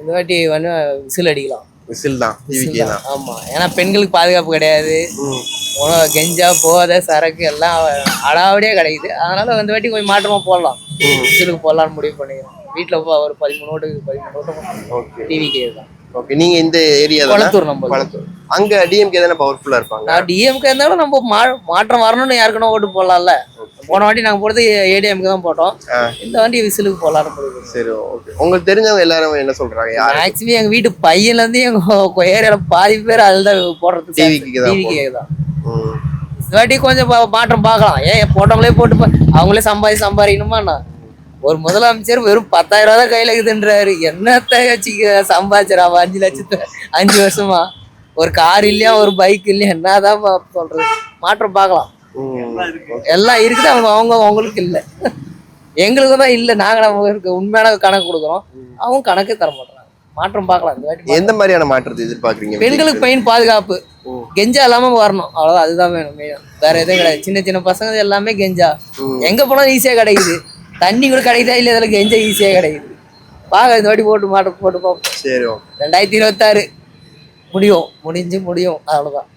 இந்த வாட்டி வந்து விசில் அடிக்கலாம். விசில் தான், விசில் டிவிக்கே தான். தான். ஆமா, ஏன்னா பெண்களுக்கு பாதுகாப்பு கிடையாது. ம். கெஞ்சா போதை சரக்கு எல்லாம் அடாவடியா கிடைக்குது. அதனால இந்த வாட்டி கொஞ்சம் மாற்றமா போடலாம். விசிலுக்கு போடலாம்னு முடிவு பண்ணிக்கிறோம். வீட்டுல ஒரு 13 ஓட்டு ஓகே. டிவிக்கே தான். ஓகே. நீங்க இந்த ஏரியா தானே? கொளத்தூர் நம்ம. கொளத்தூர். அங்க டிஎம்கே தானே பவர்ஃபுல்லா இருப்பாங்க. நான் டிஎம்கே இருந்தாலும் நம்ம மாற்றம் வரணும்னு யாருக்குன்னா ஓட்டு போடலாம்ல. போன வாட்டி நாங்க போடுறது ஏடிஎம்கே தான் போட்டோம். இந்த வாட்டி விசிலுக்கு போடலாம்னு முடிவு. சரி, ஓகே. உங்களுக்கு தெரிஞ்சவங்க எல்லாரும் என்ன சொல்றாங்க? யார் மேக்ஸிமம் எங்க வீட்டு பையன்ல இருந்து எங்க ஏரியால பாதி பேர் அதுதான் போடுறது. டிவிக்கே தான். இந்த வாட்டி கொஞ்சம் மாற்றம் பார்க்கலாம். ஏன் போட்டவங்களே போட்டு அவங்களே சம்பாதிக்கணுமா? ஒரு முதலமைச்சர் வெறும் 10,000 ரூபா தான் கையில இருக்குதுன்றாரு. என்னத்த சம்பாதிச்சாரு 5 லட்சத்தை 5 வருஷமா? ஒரு கார் இல்லையா, ஒரு பைக் இல்லையா, என்னதான் சொல்றது? மாற்றம் பார்க்கலாம். எல்லாம் இருக்குது, அவங்களுக்கு இல்லை. எங்களுக்கு தான் இல்லை. நாங்க நமக்கு உண்மையான கணக்கு கொடுக்குறோம், அவங்க கணக்கே தர மாட்டாங்க. மாற்றம் பார்க்கலாம். இந்த வாட்டி எந்த மாதிரியான மாற்றத்தை எதிர்பார்க்குறீங்க? பெண்களுக்கு பெயின் பாதுகாப்பு, கெஞ்சா இல்லாம வரணும், அவ்வளவுதான். அதுதான் வேணும், வேற எதுவும் கிடையாது. சின்ன சின்ன பசங்க எல்லாமே கெஞ்சா எங்க போனாலும் ஈஸியா கிடைக்குது. தண்ணி கூட கிடைக்குதா இல்ல, இதெல்லாம் கெஞ்சா ஈஸியா கிடைக்குது. பாக்க இந்த வாட்டி போட்டு மாற்றம் போட்டு பார்ப்போம். 2026 முடியும், முடியும், அவ்வளவுதான்.